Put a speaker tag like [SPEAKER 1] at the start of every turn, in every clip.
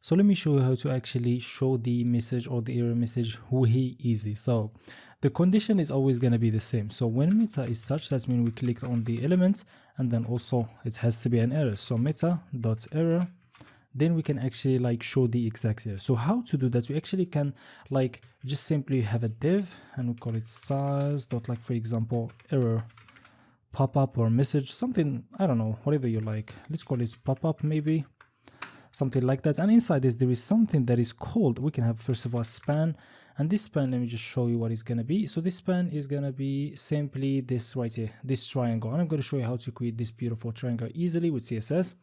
[SPEAKER 1] So let me show you how to actually show the message or the error message way easy. So the condition is always going to be the same. So when meta is such, that means we clicked on the element and then also it has to be an error. So meta.error, then we can actually like show the exact error. So how to do that? We actually can like just simply have a div and we call it size dot, like for example, error pop-up or message, something, I don't know, whatever you like. Let's call it pop-up maybe. Something like that. And inside this there is something that is called, we can have first of all span, and this span, let me just show you what it's going to be. So this span is going to be simply this right here, this triangle, and I'm going to show you how to create this beautiful triangle easily with CSS.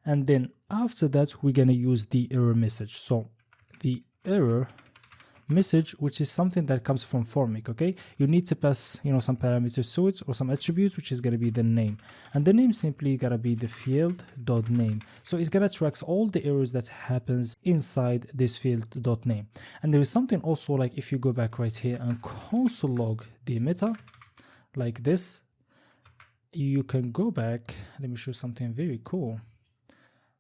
[SPEAKER 1] And then after that we're going to use the error message. So the error message, which is something that comes from Formic, okay? You need to pass, some parameters to it or some attributes, which is going to be the name, and the name simply gotta be the field.name. So it's gonna track all the errors that happens inside this field.name. And there is something also, like if you go back right here and console log the meta like this, you can go back. Let me show something very cool.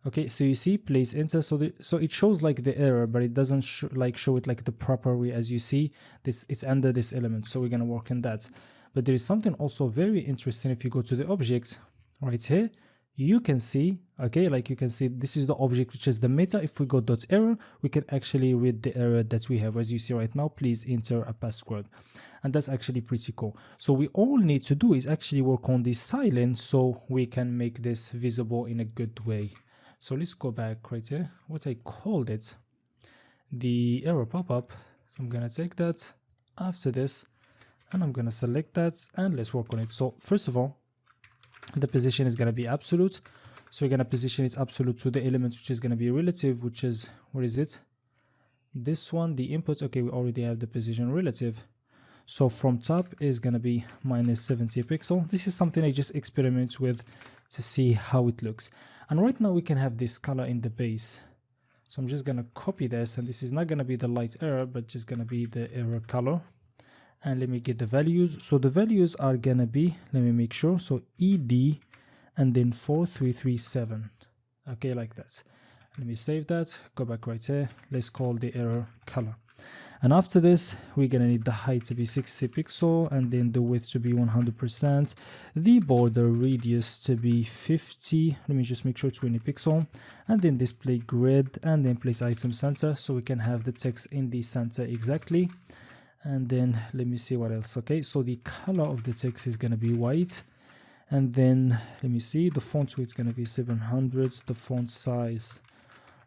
[SPEAKER 1] Okay, so you see place enter, so it shows like the error, but it doesn't show it like the proper way. As you see, it's under this element, so we're gonna work on that. But there is something also very interesting. If you go to the object right here, you can see, okay, like you can see this is the object, which is the meta. If we go .error, we can actually read the error that we have. As you see right now, please enter a password, and that's actually pretty cool. So we all need to do is actually work on the silence so we can make this visible in a good way. So let's go back right here, what I called it, the error pop-up. So I'm gonna take that after this and I'm gonna select that and let's work on it. So first of all, the position is gonna be absolute. So we're gonna position it absolute to the element, which is gonna be relative, which is, where is it? This one, the input. Okay, we already have the position relative. So from top is gonna be -70 pixel. This is something I just experiment with to see how it looks. And right now we can have this color in the base. So I'm just gonna copy this, and this is not gonna be the light error, but just gonna be the error color. And let me get the values. So the values are gonna be, let me make sure, so ED and then 4337. Okay, like that. Let me save that, go back right here. Let's call the error color. And after this, we're gonna need the height to be 60 pixel, and then the width to be 100%, the border radius to be 50, let me just make sure 20 pixel, and then display grid, and then place item center, so we can have the text in the center exactly. And then let me see what else. Okay, so the color of the text is gonna be white, and then let me see, the font weight is gonna be 700, the font size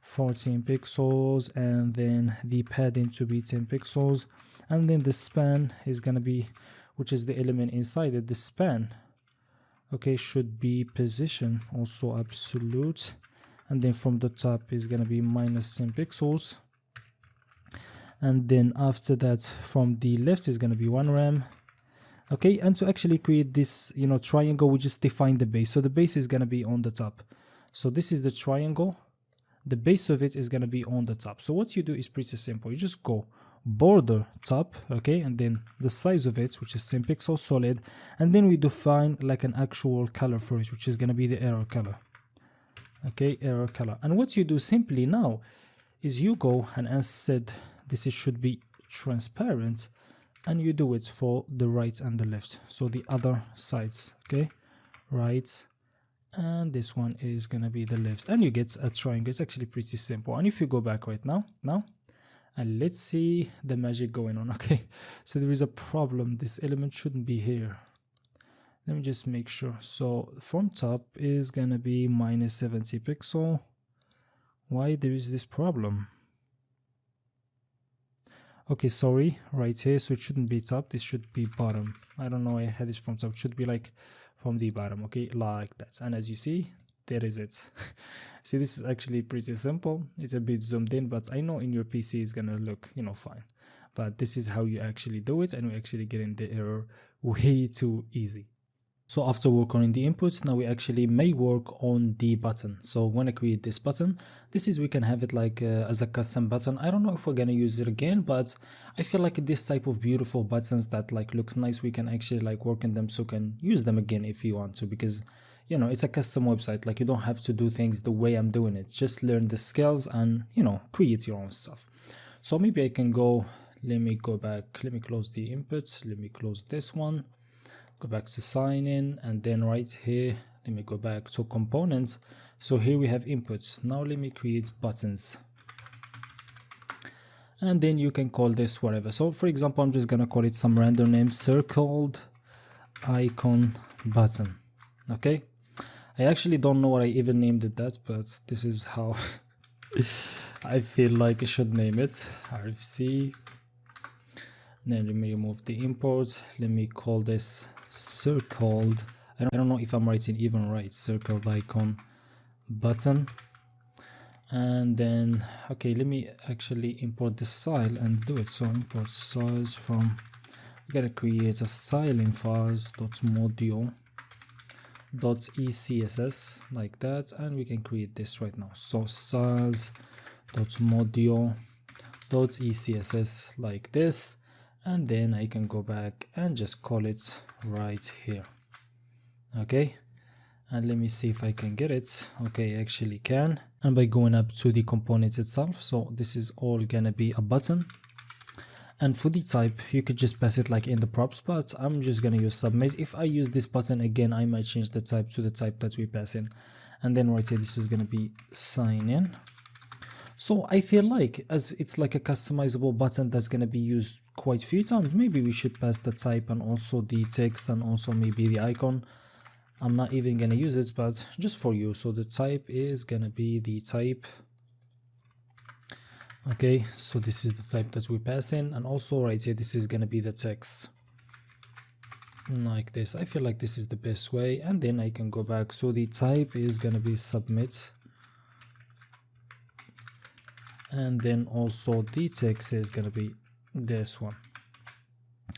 [SPEAKER 1] 14 pixels, and then the padding to be 10 pixels, and then the span is gonna be, which is the element inside it, the span, okay, should be position also absolute, and then from the top is gonna be -10 pixels, and then after that from the left is gonna be 1 rem. Okay, and to actually create this triangle, we just define the base. So the base is gonna be on the top. So this is the triangle. The base of it is going to be on the top. So what you do is pretty simple. You just go border top, okay, and then the size of it, which is 10 pixels solid, and then we define like an actual color for it, which is going to be the error color. Okay, error color. And what you do simply now is you go and instead this should be transparent, and you do it for the right and the left, so the other sides, okay, right, and this one is gonna be the left, and you get a triangle. It's actually pretty simple. And if you go back right now and let's see the magic going on. Okay, so there is a problem. This element shouldn't be here. Let me just make sure. So from top is gonna be -70 pixel. Why there is this problem? Okay, sorry, right here, so it shouldn't be top, this should be bottom. I don't know, I had this from top, it should be like from the bottom, okay, like that. And as you see, there is it. See, this is actually pretty simple. It's a bit zoomed in, but I know in your PC it's gonna look, fine. But this is how you actually do it, and we're actually getting the error way too easy. So after working on the inputs, now we actually may work on the button. So when I create this button, we can have it like as a custom button. I don't know if we're gonna use it again, but I feel like this type of beautiful buttons that like looks nice, we can actually like work on them, so can use them again if you want to, because you know, it's a custom website. Like, you don't have to do things the way I'm doing it. Just learn the skills and, you know, create your own stuff. So maybe I can go, let me go back, let me close the input, let me close this one, go back to sign in, and then right here, let me go back to components. So here we have inputs. Now let me create buttons. And then you can call this whatever. So for example, I'm just gonna call it some random name, circled icon button. Okay, I actually don't know what I even named it that, but this is how I feel like I should name it. RFC. Then let me remove the import. Let me call this circled, I don't know if I'm writing even right, circled icon button. And then okay, let me actually import the style and do it. So import styles from, we gotta create a styling files .module.ecss like that, and we can create this right now. So styles.module.ecss like this, and then I can go back and just call it right here. Okay, and let me see if I can get it. Okay, I actually can, and by going up to the components itself, so this is all gonna be a button. And for the type, you could just pass it like in the props, but I'm just gonna use submit. If I use this button again, I might change the type to the type that we pass in. And then right here, this is gonna be sign in. So I feel like, as it's like a customizable button that's gonna be used quite a few times, maybe we should pass the type and also the text and also maybe the icon. I'm not even gonna use it, but just for you. So the type is gonna be the type. Okay, so this is the type that we pass in, and also right here, this is gonna be the text like this. I feel like this is the best way, and then I can go back. So the type is gonna be submit, and then also the text is gonna be this one,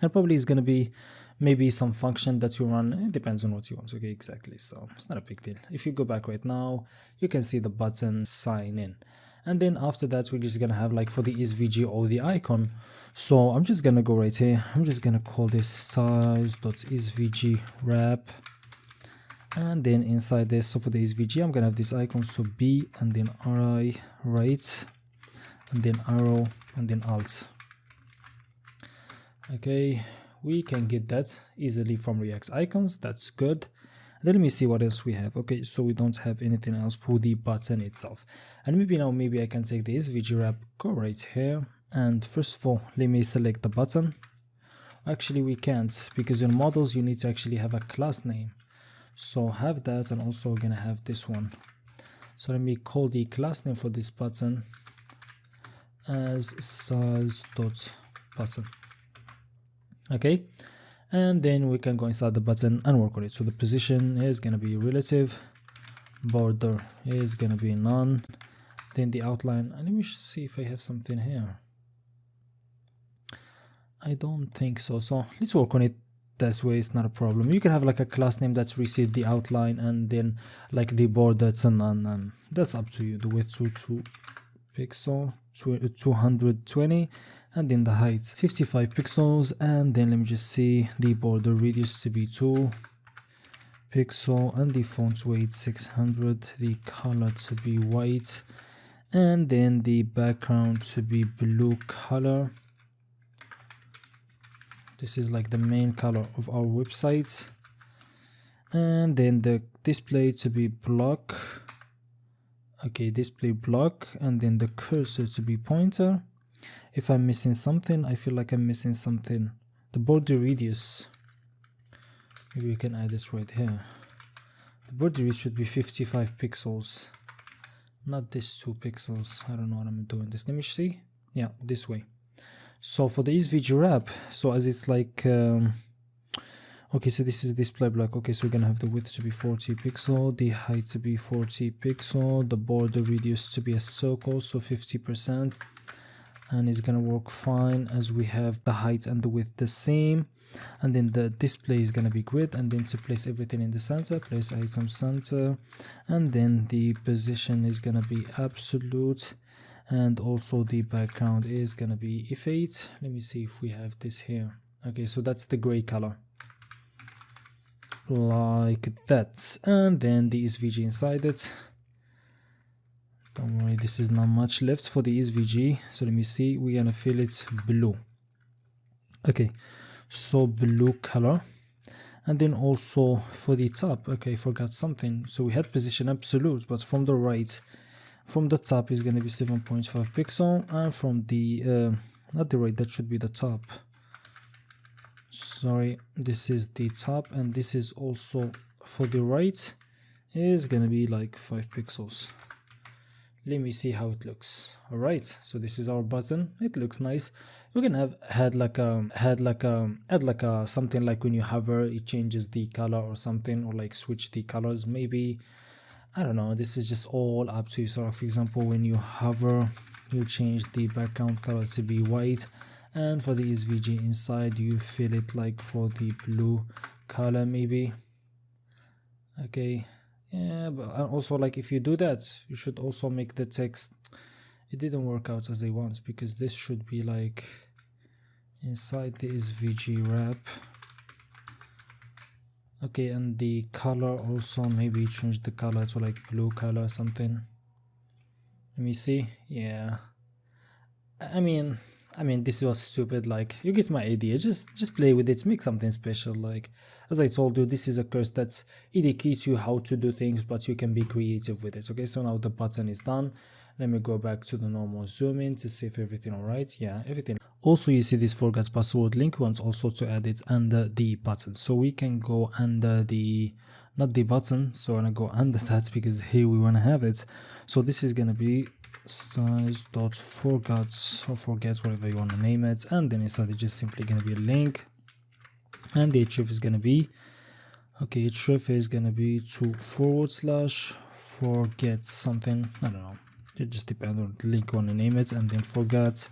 [SPEAKER 1] and probably is gonna be maybe some function that you run. It depends on what you want. Okay, exactly, so it's not a big deal. If you go back right now, you can see the button sign in. And then after that, we're just gonna have like for the SVG or the icon. So I'm just gonna go right here. I'm just gonna call this styles.svg wrap. And then inside this, so for the SVG, I'm gonna have this icon. So B and then RI right, and then arrow and then alt. Okay, we can get that easily from React icons. That's good. Let me see what else we have. Okay, so we don't have anything else for the button itself. And maybe now, maybe I can take the SVG wrap, go right here. And first of all, let me select the button. Actually, we can't, because in models, you need to actually have a class name. So have that, and also we're gonna have this one. So let me call the class name for this button as styles.button. Okay. And then we can go inside the button and work on it. So the position is going to be relative, border is going to be none, then the outline, and let me see if I have something here. I don't think so. So let's work on it this way. It's not a problem. You can have like a class name that's received the outline, and then like the border, it's a none, and that's up to you. The width to 2 pixel, 220. And then the height 55 pixels, and then let me just see the border radius to be 2 pixel, and the font weight 600, the color to be white, and then the background to be blue color. This is like the main color of our website, and then the display to be block. Okay, display block, and then the cursor to be pointer. If I'm missing something, I feel like I'm missing something. The border radius, maybe we can add this right here. The border radius should be 55 pixels, not this 2 pixels. I don't know what I'm doing this. Let me see. Yeah, this way. So for the SVG wrap, so as it's like okay, so this is display block. Okay, so we're gonna have the width to be 40 pixel, the height to be 40 pixel, the border radius to be a circle, so 50%. And it's gonna work fine as we have the height and the width the same. And then the display is gonna be grid, and then to place everything in the center, place item center, and then the position is gonna be absolute, and also the background is gonna be F8. Let me see if we have this here. Okay, so that's the gray color. like that, and then the SVG inside it. Don't worry, this is not much left for the SVG, so let me see, we're gonna fill it blue. Okay, so blue color. And then also for the top, okay, I forgot something. So we had position absolute, but from the right, from the top is going to be 7.5 pixel, and from the not the right, that should be the top. Sorry, this is the top, and this is also for the right is going to be like 5 pixels. Let me see how it looks. All right, so this is our button. It looks nice. We can add like a something like when you hover, it changes the color or something, or like switch the colors. Maybe, I don't know. This is just all up to you. So, for example, when you hover, you change the background color to be white, and for the SVG inside, you fill it like for the blue color, maybe. Okay. Yeah, but also like if you do that, you should also make the text. It didn't work out as they want, because this should be like inside the SVG wrap. Okay, and the color also, maybe change the color to like blue color or something. Let me see. Yeah, I mean this was stupid. Like, you get my idea. Just play with it, make something special. Like, as I told you, this is a course that educates you how to do things, but you can be creative with it. Okay, so now the button is done. Let me go back to the normal zoom in to see if everything all right. Yeah, everything. Also, you see this forgot password link. We want also to add it under the button, so we can go under the, not the button, so I'm gonna go under that because here we want to have it. So this is gonna be size.forgot or forget, whatever you want to name it, and then inside it's just simply gonna be a link, and the href is gonna be, okay, href is gonna be to /forget something, I don't know, it just depends on the link you want to name it, and then forgot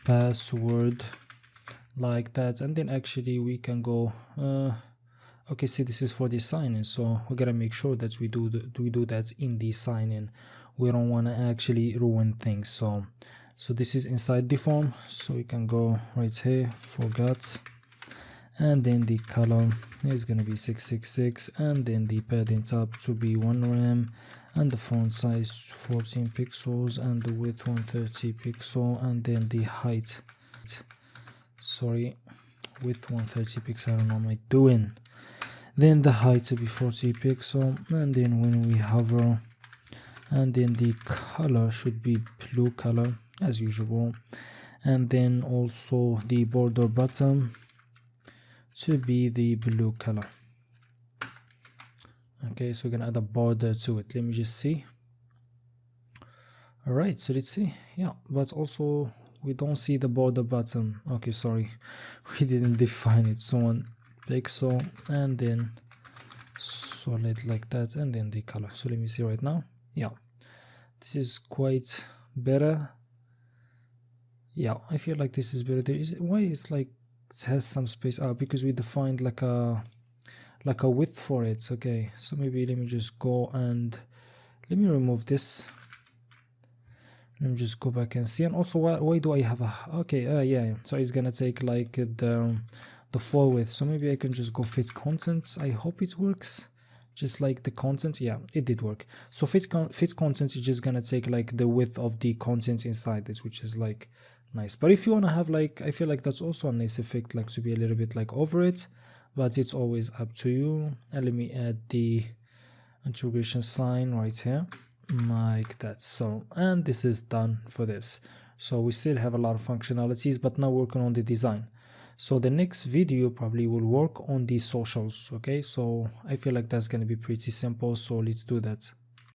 [SPEAKER 1] password, like that. And then actually we can go okay, see, this is for the sign-in, so we gotta make sure that we do that in the sign-in. We don't want to actually ruin things. So this is inside the form, so we can go right here, forgot, and then the color is going to be 666, and then the padding top to be 1 rem, and the font size 14 pixels, and the width 130 pixel, and then the height, sorry, width 130 pixel, I don't know what am I doing, then the height to be 40 pixel, and then when we hover, and then the color should be blue color as usual, and then also the border bottom to be the blue color. Okay, so we're gonna add a border to it. Let me just see. All right, so let's see. Yeah, but also we don't see the border bottom. Okay, sorry, we didn't define it. So 1 pixel, and then solid like that, and then the color. So let me see right now. Yeah, this is quite better. Yeah, I feel like this is better. There is, why it's like it has some space out, because we defined like a width for it. Okay, so maybe let me just go and let me remove this. Let me just go back and see. And also, why do I have a, okay, yeah, so it's gonna take like the full width, so maybe I can just go fit content. I hope it works just like the content. Yeah, it did work. So fit content is just gonna take like the width of the content inside it, which is like nice. But if you want to have like, I feel like that's also a nice effect, like to be a little bit like over it, but it's always up to you. And let me add the integration sign right here like that. So, and this is done for this. So we still have a lot of functionalities, but now working on the design. So the next video probably will work on the socials. Okay, so I feel like that's going to be pretty simple, so let's do that.